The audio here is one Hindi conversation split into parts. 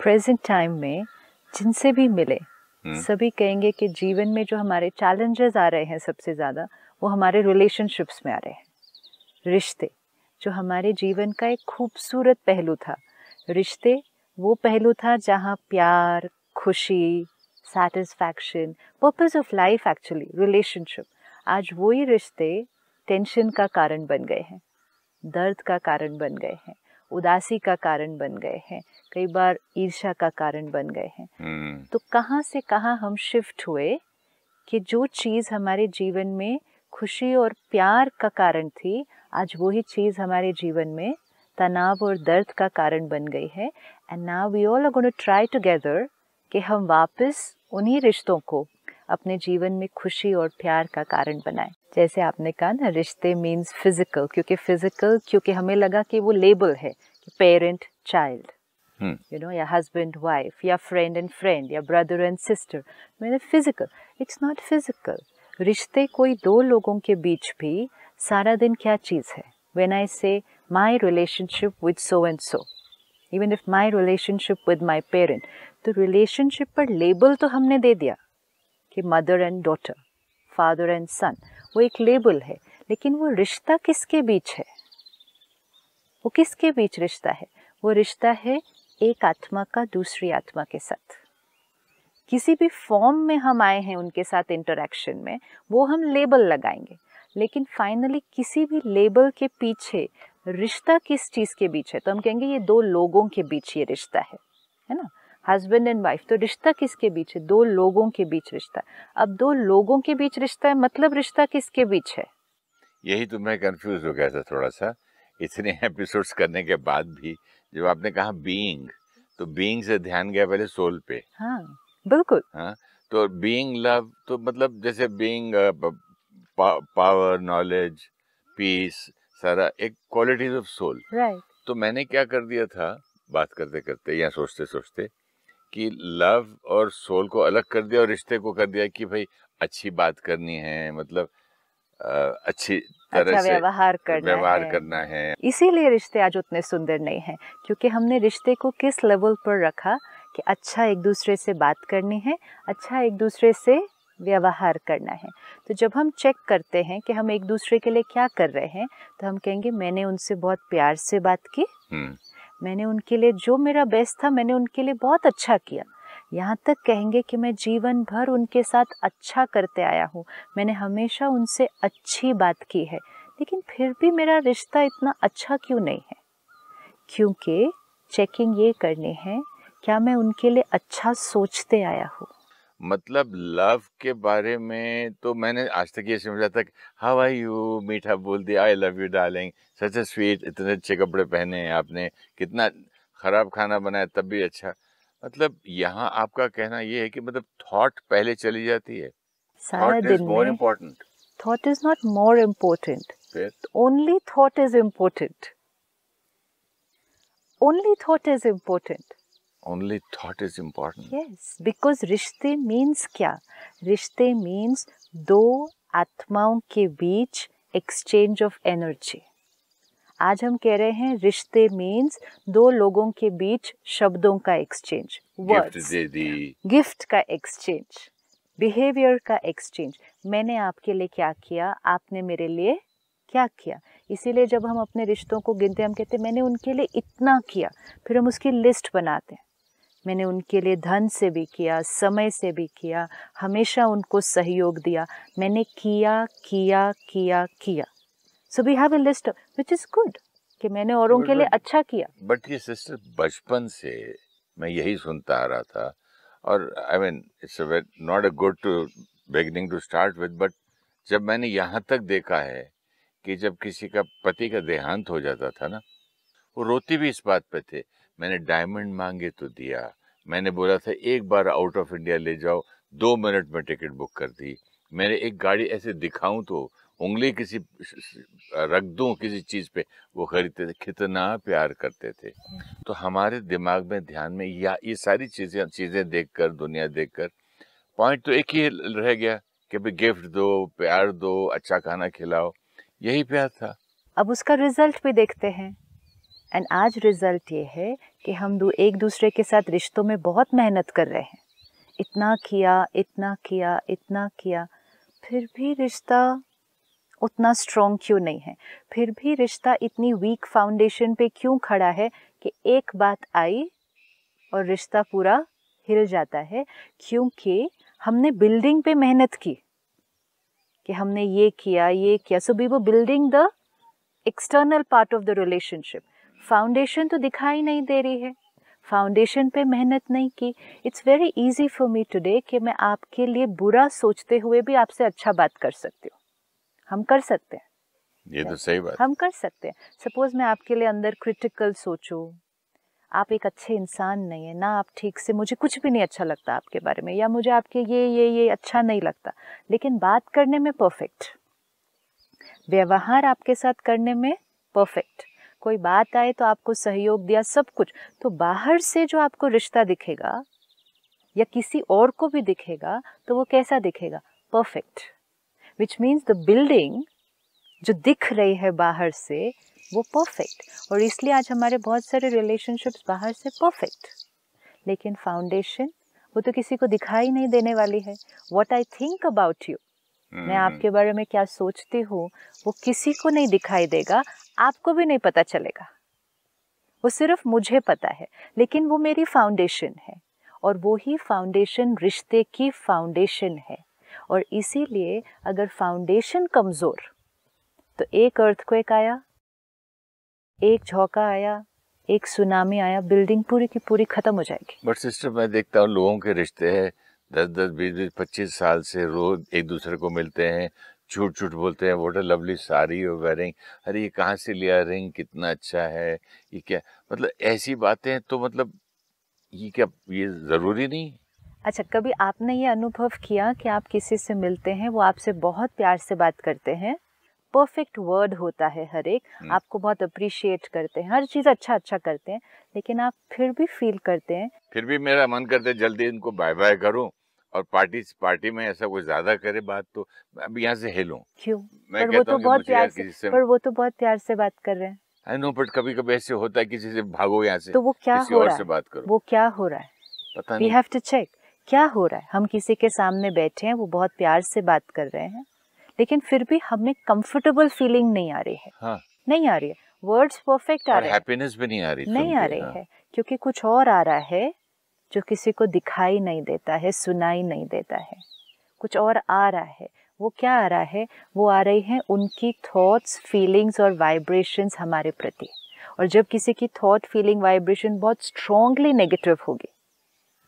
प्रेजेंट टाइम में जिनसे भी मिले सभी कहेंगे कि जीवन में जो हमारे चैलेंजेस आ रहे हैं सबसे ज़्यादा वो हमारे रिलेशनशिप्स में आ रहे हैं। रिश्ते जो हमारे जीवन का एक खूबसूरत पहलू था, रिश्ते वो पहलू था जहाँ प्यार, खुशी, satisfaction, purpose of life actually relationship, आज वही रिश्ते टेंशन का कारण बन गए हैं, दर्द का कारण बन गए हैं, उदासी का कारण बन गए हैं, कई बार ईर्ष्या का कारण बन गए हैं। तो कहाँ से कहाँ हम शिफ्ट हुए कि जो चीज़ हमारे जीवन में खुशी और प्यार का कारण थी, आज वही चीज़ हमारे जीवन में तनाव और दर्द का कारण बन गई है। And now we all are going to try together कि हम वापस उन्हीं रिश्तों को अपने जीवन में खुशी और प्यार का कारण बनाएं। जैसे आपने कहा ना, रिश्ते मीन्स फिजिकल, क्योंकि हमें लगा कि वो लेबल है कि पेरेंट चाइल्ड, यू नो, या हस्बैंड वाइफ, या फ्रेंड एंड फ्रेंड, या ब्रदर एंड सिस्टर, मैंने फिजिकल। It's not physical. रिश्ते कोई दो लोगों के बीच भी सारा दिन क्या चीज़ है। When I say my relationship with so and so, even if my relationship with my parent, तो रिलेशनशिप पर लेबल तो हमने दे दिया कि mother and daughter, father and son, वो एक लेबल है, लेकिन वो रिश्ता किसके बीच है? वो किसके बीच रिश्ता है? वो रिश्ता है एक आत्मा का दूसरी आत्मा के साथ। किसी भी फॉर्म में हम आए हैं उनके साथ इंटरेक्शन में, वो हम लेबल लगाएंगे, लेकिन फाइनली किसी भी लेबल के पीछे रिश्ता किस चीज़ के बीच है? तो हम कहेंगे ये दो लोगों के बीच ये रिश्ता है ना, हस्बैंड एंड वाइफ। तो रिश्ता किसके बीच है? दो लोगों के बीच रिश्ता। अब दो लोगों के बीच रिश्ता है, मतलब रिश्ता किसके बीच है? यही तो मैं कंफ्यूज हो गया था थोड़ा सा इतने एपिसोड्स करने के बाद भी। जब आपने कहा बीइंग, तो बीइंग से ध्यान गया पहले सोल पे। हाँ बिल्कुल। हाँ, तो बीइंग लव, तो मतलब जैसे बीइंग पावर, नॉलेज, पीस, सारा एक क्वालिटीज ऑफ सोल। राइट। तो मैंने क्या कर दिया था बात करते करते या सोचते सोचते कि लव और सोल को अलग कर दिया और रिश्ते को कर दिया कि भाई अच्छी बात करनी है, मतलब अच्छी तरह अच्छा से व्यवहार करना है। इसीलिए रिश्ते आज उतने सुंदर नहीं हैं, क्योंकि हमने रिश्ते को किस लेवल पर रखा कि अच्छा एक दूसरे से बात करनी है, अच्छा एक दूसरे से व्यवहार करना है। तो जब हम चेक करते हैं कि हम एक दूसरे के लिए क्या कर रहे हैं, तो हम कहेंगे मैंने उनसे बहुत प्यार से बात की, मैंने उनके लिए जो मेरा बेस्ट था मैंने उनके लिए बहुत अच्छा किया, यहाँ तक कहेंगे कि मैं जीवन भर उनके साथ अच्छा करते आया हूँ, मैंने हमेशा उनसे अच्छी बात की है, लेकिन फिर भी मेरा रिश्ता इतना अच्छा क्यों नहीं है? क्योंकि चेकिंग ये करनी है, क्या मैं उनके लिए अच्छा सोचते आया हूँ? मतलब लव के बारे में तो मैंने आज तक ये समझा था, हाउ आर यू, मीठा बोल दिया, I love you darling, such A sweet, इतने अच्छे कपड़े पहने हैं आपने, कितना खराब खाना बनाया तब भी अच्छा। मतलब यहाँ आपका कहना ये है कि मतलब थॉट पहले चली जाती है, सारा थॉट इज दिन मोर में important. Thought is not more important, only thought is important, only thought is important. Only thought is important. Yes, because रिश्ते मीन्स क्या? रिश्ते मीन्स दो आत्माओं के बीच एक्सचेंज ऑफ एनर्जी। आज हम कह रहे हैं रिश्ते मीन्स दो लोगों के बीच शब्दों का एक्सचेंज, वर्ड्स, गिफ्ट का एक्सचेंज, बिहेवियर का एक्सचेंज। मैंने आपके लिए क्या किया, आपने मेरे लिए क्या किया। इसीलिए जब हम अपने रिश्तों को गिनते हैं, हम कहते हैं मैंने उनके लिए इतना किया, फिर हम उसकी लिस्ट बनाते हैं। मैंने उनके लिए धन से भी किया, समय से भी किया, हमेशा उनको सहयोग दिया, मैंने किया किया किया किया। So we have a list which is good कि मैंने औरों के लिए अच्छा किया। बट ये सिस्टर, बचपन से मैं यही सुनता आ रहा था, और I mean it's not a good to beginning to start with, but जब मैंने यहाँ तक देखा है कि जब किसी का पति का देहांत हो जाता था ना, वो रोती भी इस बात पे थे, मैंने डायमंड मांगे तो दिया, मैंने बोला था एक बार आउट ऑफ इंडिया ले जाओ, 2 मिनट में टिकट बुक कर दी, मैंने एक गाड़ी ऐसे दिखाऊं तो उंगली किसी रख दूं किसी चीज पे, वो खरीदते थे, कितना प्यार करते थे। तो हमारे दिमाग में, ध्यान में या ये सारी चीजें देखकर, दुनिया देखकर, पॉइंट तो एक ही रह गया कि भाई गिफ्ट दो, प्यार दो, अच्छा खाना खिलाओ, यही प्यार था। अब उसका रिजल्ट भी देखते हैं, एंड आज रिजल्ट ये है कि हम एक दूसरे के साथ रिश्तों में बहुत मेहनत कर रहे हैं, इतना किया इतना किया इतना किया, फिर भी रिश्ता उतना स्ट्रॉन्ग क्यों नहीं है, फिर भी रिश्ता इतनी वीक फाउंडेशन पे क्यों खड़ा है कि एक बात आई और रिश्ता पूरा हिल जाता है। क्योंकि हमने बिल्डिंग पे मेहनत की कि हमने ये किया, so we were building the external part of the relationship. Foundation तो दिखाई नहीं दे रही है, फाउंडेशन पे मेहनत नहीं की। It's very easy for me today कि मैं आपके लिए बुरा सोचते हुए भी आपसे अच्छा बात कर सकती हूँ। हम कर सकते हैं, ये तो सही बात, हम कर सकते हैं। सपोज मैं आपके लिए अंदर क्रिटिकल सोचूं, आप एक अच्छे इंसान नहीं है ना, आप ठीक से, मुझे कुछ भी नहीं अच्छा लगता आपके बारे में, या मुझे आपके ये अच्छा नहीं लगता, लेकिन बात करने में परफेक्ट, व्यवहार आपके साथ करने में परफेक्ट, कोई बात आए तो आपको सहयोग दिया, सब कुछ, तो बाहर से जो आपको रिश्ता दिखेगा या किसी और को भी दिखेगा तो वो कैसा दिखेगा? Perfect. Which means the building जो दिख रही है बाहर से वो परफेक्ट, और इसलिए आज हमारे बहुत सारे रिलेशनशिप्स बाहर से परफेक्ट, लेकिन फाउंडेशन वो तो किसी को दिखाई नहीं देने वाली है। What I think about you, मैं आपके बारे में क्या सोचती हूँ, वो किसी को नहीं दिखाई देगा, आपको भी नहीं पता चलेगा, वो सिर्फ मुझे पता है, लेकिन वो मेरी फाउंडेशन है, और वो ही फाउंडेशन रिश्ते की फाउंडेशन है। और इसीलिए अगर फाउंडेशन कमज़ोर तो एक अर्थक्वेक आया, एक झोंका आया, एक सुनामी आया, बिल्डिंग पूरी की पूरी खत्म हो जाएगी। बट सिस्टर, मैं देखता हूँ लोगों के रिश्ते हैं 10-10, 20-20, 25 साल से रोज एक दूसरे को मिलते हैं, झूठ झूठ बोलते हैं, what a lovely sari you wearing, अरे ये कहाँ से लिया, रिंग कितना अच्छा है, ये क्या, मतलब ऐसी बातें, तो मतलब ये क्या, ये जरूरी नहीं? अच्छा, कभी आपने ये अनुभव किया कि आप किसी से मिलते हैं, वो आपसे बहुत प्यार से बात करते हैं, परफेक्ट वर्ड होता है हर एक, आपको बहुत अप्रिशिएट करते हैं, हर चीज़ अच्छा करते हैं, लेकिन आप फिर भी फील करते हैं, फिर भी मेरा मन करता है जल्दी इनको बाय बाय करूं, और पार्टी में ऐसा कुछ ज्यादा करे बात तो अब यहाँ से हिलूं। क्यों? मैं पर वो कहता तो हूँ कि बहुत मुझे प्यार यार से, किसी से, पर वो तो बहुत प्यार से बात कर रहे हैं। आई नो, बट कभी कभी ऐसे होता है किसी से भागो यहाँ से, तो वो क्या किसी हो और रहा से है? बात करो। वो क्या हो रहा है? पता वी नहीं। हैव टू चेक क्या हो रहा है। हम किसी के सामने बैठे हैं, वो बहुत प्यार से बात कर रहे हैं, लेकिन फिर भी हमें कंफर्टेबल फीलिंग नहीं आ रही है। हाँ, नहीं आ रही है, वर्ड्स परफेक्ट आ और रहे हैं, हैप्पीनेस भी नहीं आ रही, नहीं आ रही है, क्योंकि कुछ और आ रहा है जो किसी को दिखाई नहीं देता है, सुनाई नहीं देता है, कुछ और आ रहा है। वो क्या आ रहा है? वो आ रही हैं उनकी थॉट्स, फीलिंग्स और वाइब्रेशंस हमारे प्रति। और जब किसी की थॉट, फीलिंग, वाइब्रेशन बहुत स्ट्रॉन्गली नेगेटिव होगी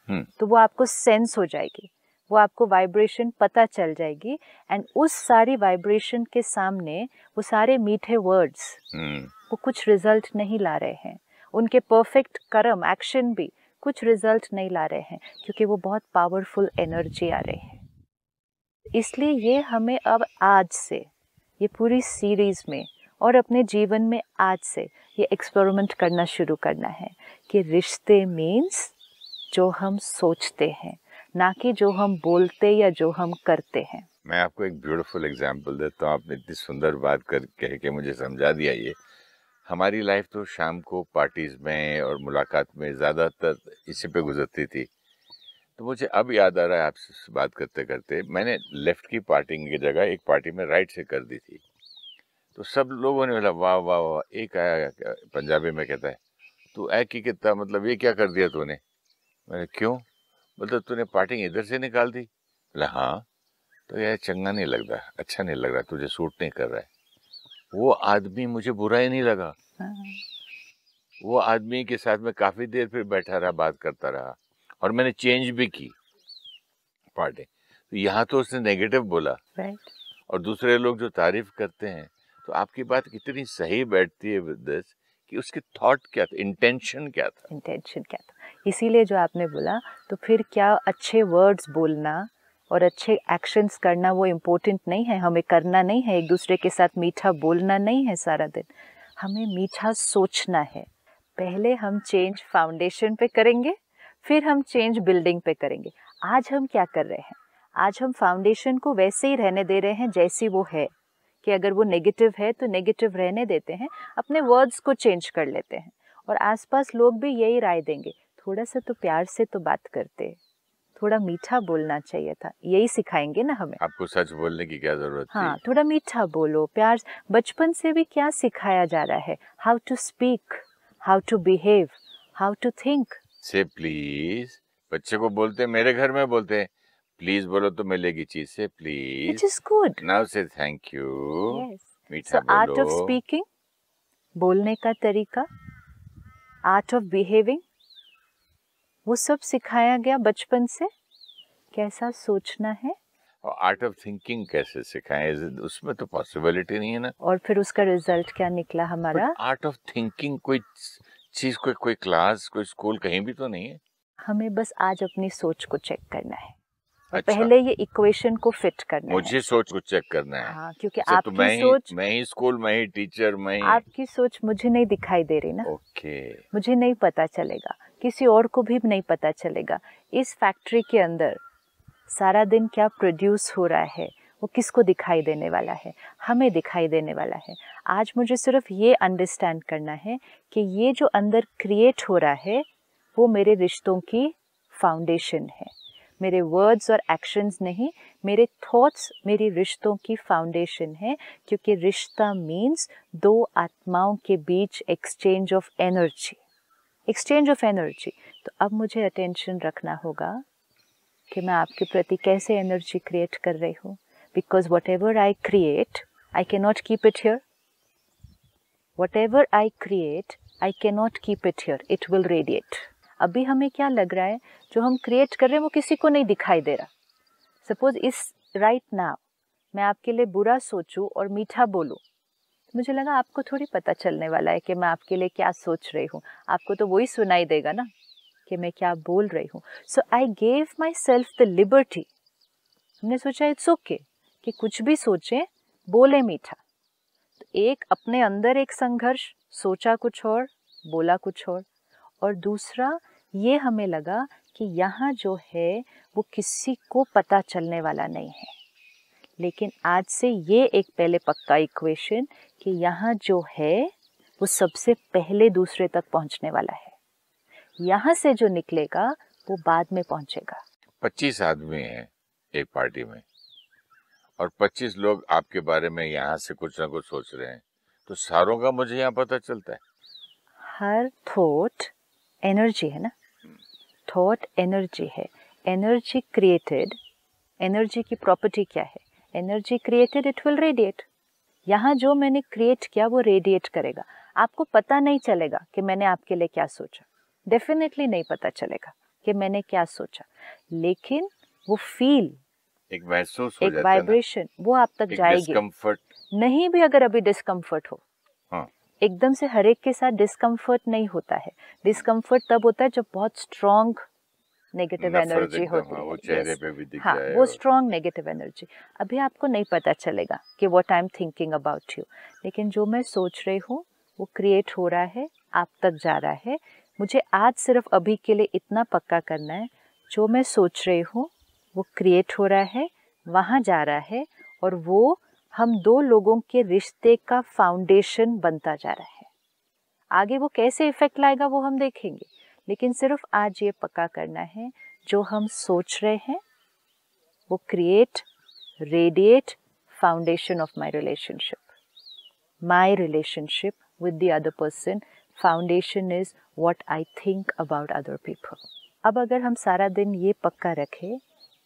तो वो आपको सेंस हो जाएगी, वो आपको वाइब्रेशन पता चल जाएगी, एंड उस सारी वाइब्रेशन के सामने वो सारे मीठे वर्ड्स वो कुछ रिजल्ट नहीं ला रहे हैं, उनके परफेक्ट कर्म, एक्शन भी कुछ रिजल्ट नहीं ला रहे हैं, क्योंकि वो बहुत पावरफुल एनर्जी आ रही है। इसलिए ये हमें अब आज से, ये पूरी सीरीज में और अपने जीवन में आज से ये एक्सपेरिमेंट करना शुरू करना है कि रिश्ते मीन्स जो हम सोचते हैं, ना कि जो हम बोलते या जो हम करते हैं। मैं आपको एक ब्यूटीफुल एग्जांपल देता हूँ, आपने इतनी सुंदर बात कह के मुझे समझा दिया। ये हमारी लाइफ तो शाम को पार्टीज में और मुलाकात में ज़्यादातर इसी पे गुजरती थी। तो मुझे अब याद आ रहा है आपसे बात करते करते, मैंने लेफ्ट की पार्टी की जगह एक पार्टी में राइट से कर दी थी। तो सब लोगों ने बोला वाह वाह वाह, एक आया पंजाबी में कहता है, तू ऐ की कितना, मतलब ये क्या कर दिया तूने? मैंने क्यों? मतलब तूने पार्टी इधर से निकाल दी? बोला हाँ। तो यार चंगा नहीं लग रहा, अच्छा नहीं लग रहा, तुझे सूट नहीं कर रहा है। वो आदमी मुझे बुरा ही नहीं लगा, वो आदमी के साथ मैं काफी देर फिर बैठा रहा, बात करता रहा, और मैंने चेंज भी की पार्टी। तो यहाँ तो उसने नेगेटिव बोला, और दूसरे लोग जो तारीफ करते हैं, तो आपकी बात कितनी सही बैठती है विद दिस कि उसकी थॉट क्या था, इंटेंशन क्या था, इंटेंशन क्या था। इसीलिए जो आपने बोला, तो फिर क्या अच्छे वर्ड्स बोलना और अच्छे एक्शंस करना वो इम्पोर्टेंट नहीं है? हमें करना नहीं है, एक दूसरे के साथ मीठा बोलना नहीं है सारा दिन, हमें मीठा सोचना है। पहले हम चेंज फाउंडेशन पे करेंगे, फिर हम चेंज बिल्डिंग पे करेंगे। आज हम क्या कर रहे हैं? आज हम फाउंडेशन को वैसे ही रहने दे रहे हैं जैसी वो है, कि अगर वो नेगेटिव है तो नेगेटिव रहने देते हैं, अपने वर्ड्स को चेंज कर लेते हैं। और आसपास लोग भी यही राय देंगे, थोड़ा सा तो प्यार से तो बात करते, थोड़ा मीठा बोलना चाहिए था, यही सिखाएंगे ना हमें। आपको सच बोलने की क्या जरूरत थी? हाँ, थोड़ा मीठा बोलो, प्यार। बचपन से भी क्या सिखाया जा रहा है? How to speak, how to behave, how to think. Say please, बच्चे को बोलते, मेरे घर में बोलते हैं प्लीज बोलो तो मिलेगी चीज, से please, which is good. Now से थैंक यू, मीठा सो आर्ट ऑफ बोलो। स्पीकिंग, बोलने का तरीका, आर्ट ऑफ बिहेविंग, वो सब सिखाया गया बचपन से। कैसा सोचना है, और आर्ट ऑफ थिंकिंग कैसे सिखाएं? उसमें तो पॉसिबिलिटी नहीं है ना। और फिर उसका रिजल्ट क्या निकला हमारा? आर्ट ऑफ थिंकिंग कोई चीज, कोई क्लास, कोई स्कूल कहीं भी तो नहीं है। हमें बस आज अपनी सोच को चेक करना है। अच्छा, पहले ये इक्वेशन को फिट करना है। मुझे सोच को चेक करना है। हाँ, क्योंकि तो आपकी सोच, मैं ही स्कूल, मैं ही टीचर, मैं ही। आपकी सोच मुझे नहीं दिखाई दे रही ना। ओके। मुझे नहीं पता चलेगा, किसी और को भी नहीं पता चलेगा। इस फैक्ट्री के अंदर सारा दिन क्या प्रोड्यूस हो रहा है, वो किसको दिखाई देने वाला है? हमें दिखाई देने वाला है। आज मुझे सिर्फ ये अंडरस्टैंड करना है कि ये जो अंदर क्रिएट हो रहा है वो मेरे रिश्तों की फाउंडेशन है। मेरे वर्ड्स और एक्शंस नहीं, मेरे थॉट्स मेरी रिश्तों की फाउंडेशन है। क्योंकि रिश्ता मीन्स दो आत्माओं के बीच exchange of energy, exchange of energy. तो अब मुझे अटेंशन रखना होगा कि मैं आपके प्रति कैसे एनर्जी क्रिएट कर रही हूँ। Because what ever I create, I can not keep it here. What ever I create, I can not keep it here, it will radiate. अभी हमें क्या लग रहा है, जो हम क्रिएट कर रहे हैं वो किसी को नहीं दिखाई दे रहा। सपोज इस राइट नाउ मैं आपके लिए बुरा सोचूं और मीठा बोलूं, मुझे लगा आपको थोड़ी पता चलने वाला है कि मैं आपके लिए क्या सोच रही हूँ। आपको तो वही सुनाई देगा ना कि मैं क्या बोल रही हूँ। So I gave myself the liberty. हमने सोचा इट्स ओके कि कुछ भी सोचें, बोले मीठा। तो एक अपने अंदर एक संघर्ष, सोचा कुछ और, बोला कुछ और दूसरा ये हमें लगा कि यहाँ जो है वो किसी को पता चलने वाला नहीं है। लेकिन आज से ये एक पहले पक्का इक्वेशन कि यहाँ जो है वो सबसे पहले दूसरे तक पहुँचने वाला है। यहाँ से जो निकलेगा वो बाद में पहुँचेगा। 25 आदमी हैं एक पार्टी में और 25 लोग आपके बारे में यहाँ से कुछ ना कुछ सोच रहे हैं, तो सारों का मुझे यहाँ पता चलता है। हर थॉट एनर्जी है ना, थॉट एनर्जी है। एनर्जी क्रिएटेड, एनर्जी की प्रॉपर्टी क्या है? Energy created, it will radiate. यहाँ जो मैंने क्रिएट किया वो रेडिएट करेगा। आपको पता नहीं चलेगा कि मैंने आपके लिए क्या सोचा, डेफिनेटली नहीं पता चलेगा कि मैंने क्या सोचा, लेकिन वो फील, एक महसूस हो एक जाता है, वाइब्रेशन, वो आप तक जाएगी। डिस्कम्फर्ट नहीं भी अगर अभी डिस्कम्फर्ट हो, हाँ, एकदम से हर एक के साथ डिस्कम्फर्ट नहीं होता है। डिस्कम्फर्ट तब होता है जब बहुत स्ट्रॉन्ग नेगेटिव एनर्जी होती है। वो चेहरे पे भी दिख हाँ, जाए वो स्ट्रॉन्ग नेगेटिव एनर्जी। अभी आपको नहीं पता चलेगा कि what I am thinking about you, लेकिन जो मैं सोच रही हूँ वो क्रिएट हो रहा है, आप तक जा रहा है। मुझे आज सिर्फ अभी के लिए इतना पक्का करना है, जो मैं सोच रही हूँ वो क्रिएट हो रहा है, वहाँ जा रहा है, और वो हम दो लोगों के रिश्ते का फाउंडेशन बनता जा रहा है। आगे वो कैसे इफेक्ट लाएगा वो हम देखेंगे, लेकिन सिर्फ आज ये पक्का करना है, जो हम सोच रहे हैं वो create, radiate, foundation of my relationship. My relationship with the other person, foundation is what I think about other people. अब अगर हम सारा दिन ये पक्का रखें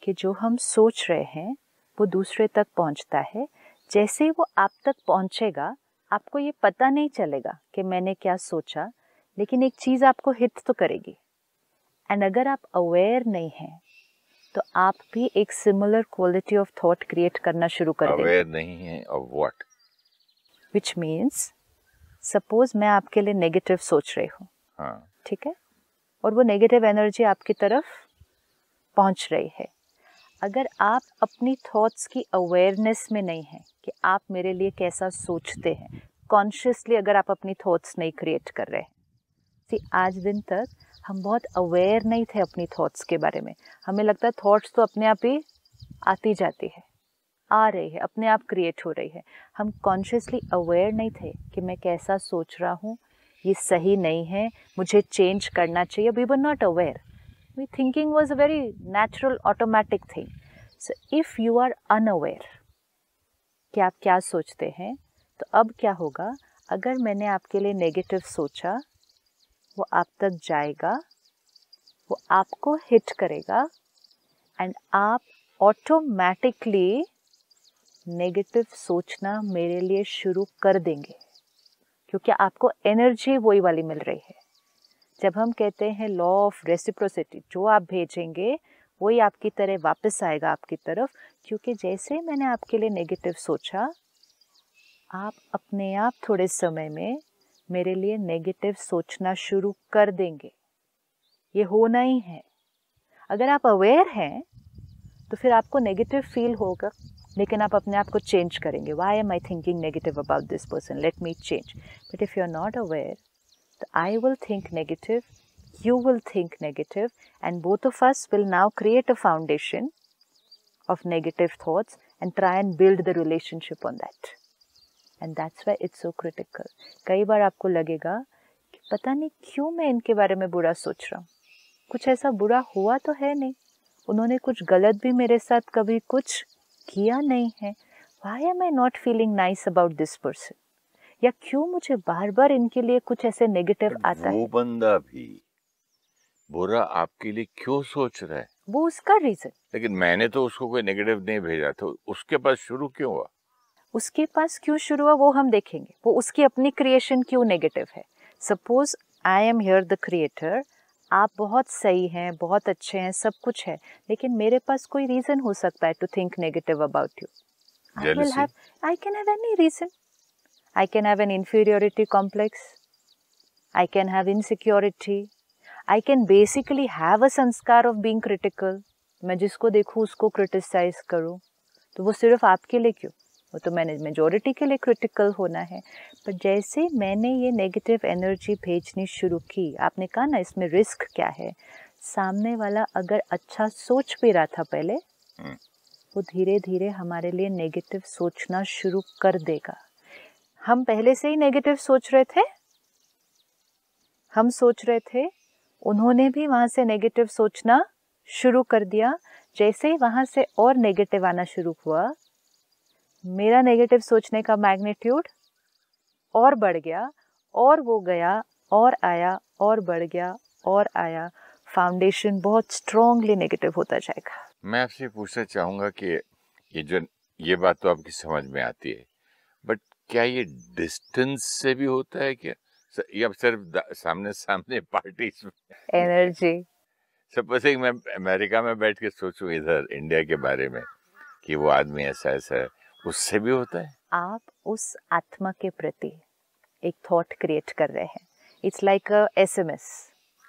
कि जो हम सोच रहे हैं वो दूसरे तक पहुंचता है, जैसे ही वो आप तक पहुंचेगा आपको ये पता नहीं चलेगा कि मैंने क्या सोचा, लेकिन एक चीज़ आपको हिट तो करेगी। एंड अगर आप अवेयर नहीं हैं तो आप भी एक similar quality of thought create करना शुरू कर देंगे। अवेयर नहीं है of what? Which means suppose मैं आपके लिए नेगेटिव सोच रही हूँ, हाँ, ठीक है, और वो नेगेटिव एनर्जी आपकी तरफ पहुँच रही है। अगर आप अपनी थॉट्स की अवेयरनेस में नहीं हैं कि आप मेरे लिए कैसा सोचते हैं, कॉन्शियसली अगर आप अपनी थॉट्स नहीं क्रिएट कर रहे हैं। आज दिन तक हम बहुत अवेयर नहीं थे अपनी थॉट्स के बारे में। हमें लगता है थॉट्स तो अपने आप ही आती जाती है, आ रही है, अपने आप क्रिएट हो रही है। हम कॉन्शियसली अवेयर नहीं थे कि मैं कैसा सोच रहा हूँ, ये सही नहीं है, मुझे चेंज करना चाहिए. We were not aware. We thinking was a very natural automatic thing. So if you are unaware कि आप क्या सोचते हैं, तो अब क्या होगा, अगर मैंने आपके लिए नेगेटिव सोचा, वो आप तक जाएगा, वो आपको हिट करेगा एंड आप ऑटोमेटिकली नेगेटिव सोचना मेरे लिए शुरू कर देंगे, क्योंकि आपको एनर्जी वही वाली मिल रही है. जब हम कहते हैं लॉ ऑफ रेसिप्रोसिटी, जो आप भेजेंगे वही आपकी तरह वापस आएगा आपकी तरफ, क्योंकि जैसे मैंने आपके लिए नेगेटिव सोचा, आप अपने आप थोड़े समय में मेरे लिए नेगेटिव सोचना शुरू कर देंगे. ये होना ही है. अगर आप अवेयर हैं तो फिर आपको नेगेटिव फील होगा, लेकिन आप अपने आप को चेंज करेंगे. Why am I thinking negative about this person, let me change. But if you are not aware, तो I will think negative, you will think negative, and both of us will now create a foundation of negative thoughts and try and build the relationship on that. And that's why it's so critical. कई बार आपको लगेगा कि पता नहीं क्यों मैं इनके बारे में बुरा सोच रहा हूँ. कुछ ऐसा बुरा हुआ तो है नहीं, उन्होंने कुछ गलत भी मेरे साथ कभी कुछ किया नहीं है. Why am I not feeling nice about this person? या क्यों मुझे बार बार इनके लिए कुछ ऐसे नेगेटिव आता है. वो बंदा भी बुरा आपके लिए क्यों सोच रहा है, वो उसका रीजन. लेकिन मैंने तो उसको कोई नेगेटिव नहीं भेजा, तो उसके पास शुरू क्यों हुआ. उसके पास क्यों शुरू हुआ वो हम देखेंगे. वो उसकी अपनी क्रिएशन क्यों नेगेटिव है. Suppose I am here the creator, आप बहुत सही हैं, बहुत अच्छे हैं, सब कुछ है, लेकिन मेरे पास कोई रीजन हो सकता है to think negative about you. I can have any reason. I can have an inferiority complex, I can have insecurity, I can basically have a sanskar of being critical. मैं जिसको देखूँ उसको क्रिटिसाइज करूँ, तो वो सिर्फ आपके लिए क्यों, वो तो मैंने मेजॉरिटी के लिए क्रिटिकल होना है. पर जैसे मैंने ये नेगेटिव एनर्जी भेजनी शुरू की, आपने कहा ना इसमें रिस्क क्या है, सामने वाला अगर अच्छा सोच भी रहा था पहले, वो धीरे धीरे हमारे लिए नेगेटिव सोचना शुरू कर देगा. हम पहले से ही नेगेटिव सोच रहे थे, हम सोच रहे थे, उन्होंने भी वहाँ से नेगेटिव सोचना शुरू कर दिया. जैसे ही वहाँ से और नेगेटिव आना शुरू हुआ, मेरा नेगेटिव सोचने का मैग्नीट्यूड और बढ़ गया, और वो गया और आया और बढ़ गया और आया. फाउंडेशन बहुत स्ट्रॉन्गली नेगेटिव होता जाएगा. मैं आपसे पूछना चाहूँगा कि ये बात तो आपकी समझ में आती है, बट क्या ये डिस्टेंस से भी होता है क्या, या सिर्फ सामने सामने पार्टीज में एनर्जी. सपोज मैं अमेरिका में बैठ के सोचूं इधर इंडिया के बारे में कि वो आदमी ऐसा ऐसा है, उससे भी होता है. आप उस आत्मा के प्रति एक थॉट क्रिएट कर रहे हैं. It's like a SMS.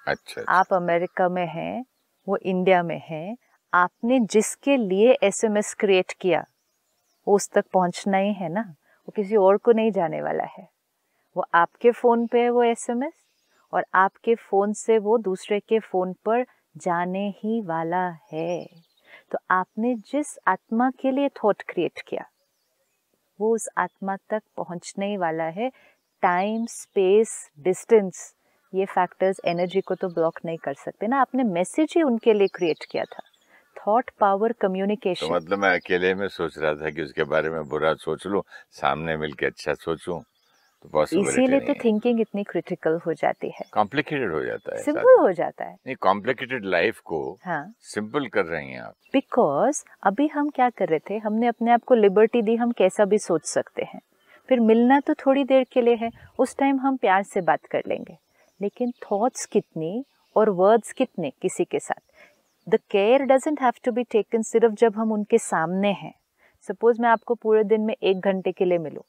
अच्छा. आप अमेरिका में हैं, वो इंडिया में है, आपने जिसके लिए SMS क्रिएट किया वो उस तक पहुंचना ही है ना, वो किसी और को नहीं जाने वाला है. वो आपके फ़ोन पे है वो SMS, और आपके फ़ोन से वो दूसरे के फ़ोन पर जाने ही वाला है. तो आपने जिस आत्मा के लिए थॉट क्रिएट किया, वो उस आत्मा तक पहुंचने ही वाला है. टाइम, स्पेस, डिस्टेंस, ये फैक्टर्स एनर्जी को तो ब्लॉक नहीं कर सकते ना. आपने मैसेज ही उनके लिए क्रिएट किया था. Thought power communication. तो मतलब मैं अकेले में सोच रहा था कि उसके बारे में बुरा सोच लूं, सामने मिलके अच्छा सोचूं, तो पॉसिबिलिटी नहीं. इसीलिए तो थिंकिंग इतनी क्रिटिकल हो जाती है, कॉम्प्लिकेटेड हो जाता है, सिंपल हो जाता है. नहीं, कॉम्प्लिकेटेड लाइफ को हाँ, सिंपल कर रही हैं आप. बिकॉज अभी हम क्या कर रहे थे, हमने अपने आप को लिबर्टी दी, हम कैसा भी सोच सकते हैं. फिर मिलना तो थोड़ी देर के लिए है, उस टाइम हम प्यार से बात कर लेंगे, लेकिन थॉट्स कितनी और वर्ड्स कितने किसी के साथ. The care doesn't have to be taken सिर्फ जब हम उनके सामने हैं. सपोज मैं आपको पूरे दिन में 1 घंटे के लिए मिलूं,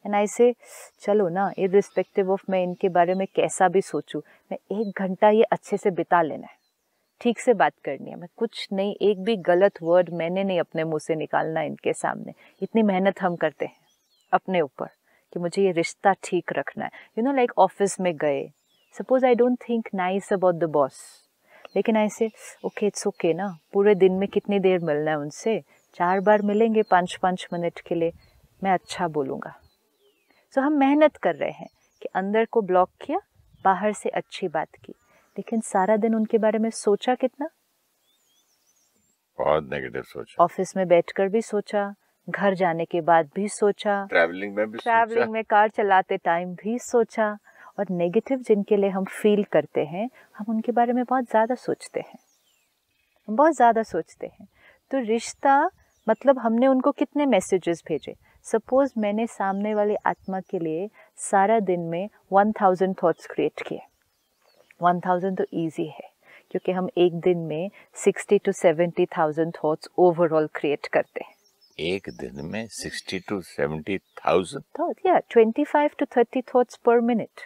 एंड आई से चलो ना, इररिस्पेक्टिव ऑफ मैं इनके बारे में कैसा भी सोचूं, मैं 1 घंटा ये अच्छे से बिता लेना है, ठीक से बात करनी है, मैं कुछ नहीं, एक भी गलत वर्ड मैंने नहीं अपने मुंह से निकालना इनके सामने. इतनी मेहनत हम करते हैं अपने ऊपर कि मुझे ये रिश्ता ठीक रखना है. यू नो, लाइक ऑफिस में गए, suppose I don't think nice about the boss, लेकिन ऐसे ओके इट्स ओके ना, पूरे दिन में कितनी देर मिलना है उनसे, 4 बार मिलेंगे 5-5 मिनट के लिए, मैं अच्छा बोलूँगा. सो हम मेहनत कर रहे हैं कि अंदर को ब्लॉक किया, बाहर से अच्छी बात की, लेकिन सारा दिन उनके बारे में सोचा कितना? बहुत नेगेटिव सोचा। ऑफिस में बैठकर भी सोचा, घर जाने के बाद भी सोचा, ट्रैवलिंग में कार चलाते टाइम भी सोचा। और नेगेटिव जिनके लिए हम फील करते हैं, हम उनके बारे में बहुत ज़्यादा सोचते हैं, हम बहुत ज़्यादा सोचते हैं। तो रिश्ता मतलब हमने उनको कितने मैसेजेस भेजे। सपोज मैंने सामने वाली आत्मा के लिए सारा दिन में 1000 थॉट्स क्रिएट किए। 1000 तो इजी है, क्योंकि हम एक दिन में 60 to 70,000 थॉट्स ओवरऑल क्रिएट करते हैं। एक दिन में 60 to 70,000 थॉट, या 25 to 30 थॉट्स पर मिनट।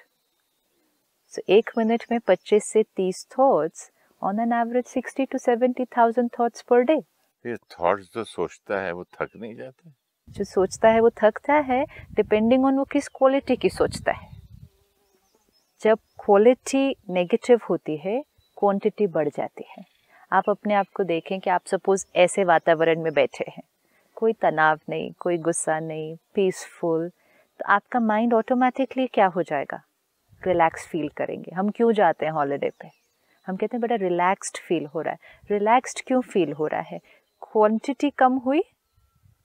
सो एक मिनट में 25 से 30 thoughts, on an average 60 to 70,000 thoughts per day. ये थॉट्स जो सोचता है वो थक नहीं जाते? जो सोचता है वो थकता है, डिपेंडिंग ऑन वो किस क्वालिटी की सोचता है। जब क्वालिटी नेगेटिव होती है, क्वांटिटी बढ़ जाती है। आप अपने आप को देखें कि आप सपोज ऐसे वातावरण में बैठे हैं, कोई तनाव नहीं, कोई गुस्सा नहीं, पीसफुल, तो आपका माइंड ऑटोमेटिकली क्या हो जाएगा? रिलैक्स फील करेंगे। हम क्यों जाते हैं हॉलिडे पे? हम कहते हैं बड़ा रिलैक्स्ड फील हो रहा है। रिलैक्स्ड क्यों फील हो रहा है? क्वांटिटी कम हुई,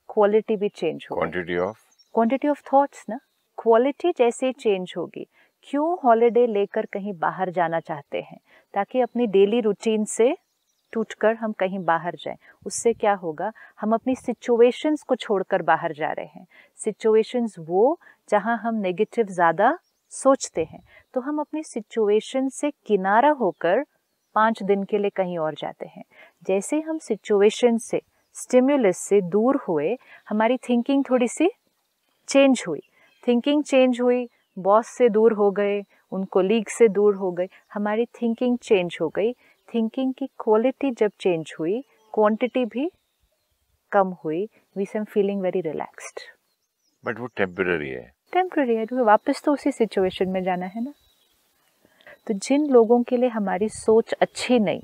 क्वालिटी भी चेंज हो गई। क्वांटिटी ऑफ थॉट्स ना, क्वालिटी जैसे चेंज होगी। क्यों हॉलिडे लेकर कहीं बाहर जाना चाहते हैं? ताकि अपनी डेली रूटीन से टूटकर हम कहीं बाहर जाएं। उससे क्या होगा? हम अपनी सिचुएशंस को छोड़कर बाहर जा रहे हैं। सिचुएशंस वो जहां हम नेगेटिव ज़्यादा सोचते हैं, तो हम अपनी सिचुएशन से किनारा होकर 5 दिन के लिए कहीं और जाते हैं। जैसे हम सिचुएशन से, स्टिम्युलस से दूर हुए, हमारी थिंकिंग थोड़ी सी चेंज हुई। थिंकिंग चेंज हुई, बॉस से दूर हो गए, उन कोलीग से दूर हो गए, हमारी थिंकिंग चेंज हो गई। थिंकिंग की क्वालिटी जब चेंज हुई, क्वांटिटी भी कम हुई, we some feeling very relaxed. But वो टेम्पररी है। टेम्पररी है, तो वापस तो उसी सिचुएशन में जाना है ना। तो जिन लोगों के लिए हमारी सोच अच्छी नहीं,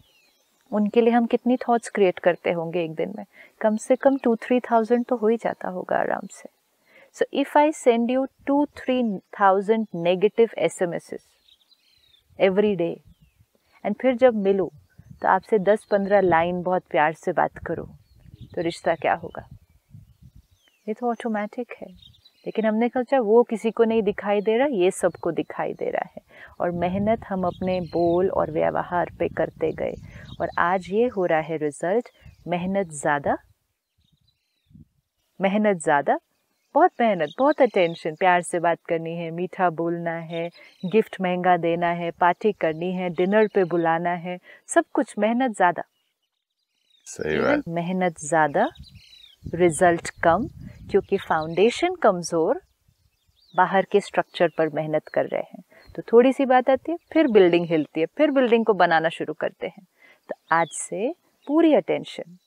उनके लिए हम कितनी थॉट्स क्रिएट करते होंगे एक दिन में? कम से कम 2-3,000 तो हो ही जाता होगा आराम से। So if I send you 2-3,000 negative SMSs every day, and फिर जब मिलूँ तो आपसे 10-15 लाइन बहुत प्यार से बात करूँ, तो रिश्ता क्या होगा? ये तो ऑटोमेटिक है। लेकिन हमने सोचा वो किसी को नहीं दिखाई दे रहा, ये सबको दिखाई दे रहा है। और मेहनत हम अपने बोल और व्यवहार पे करते गए, और आज ये हो रहा है रिजल्ट। मेहनत ज़्यादा, बहुत मेहनत, बहुत अटेंशन, प्यार से बात करनी है, मीठा बोलना है, गिफ्ट महंगा देना है, पार्टी करनी है, डिनर पे बुलाना है, सब कुछ मेहनत ज़्यादा। सही बात। मेहनत ज़्यादा, रिजल्ट कम, क्योंकि फाउंडेशन कमज़ोर, बाहर के स्ट्रक्चर पर मेहनत कर रहे हैं। तो थोड़ी सी बात आती है, फिर बिल्डिंग हिलती है, फिर बिल्डिंग को बनाना शुरू करते हैं। तो आज से पूरी अटेंशन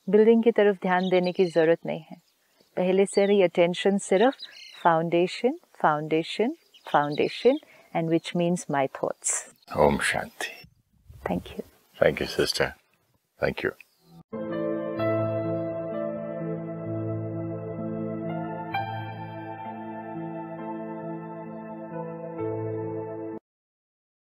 बिल्डिंग की तरफ ध्यान देने की ज़रूरत नहीं है। पहले से ही अटेंशन सिर्फ foundation, foundation, foundation, and which means my thoughts. Om Shanti. Thank you. Thank you sister, thank you.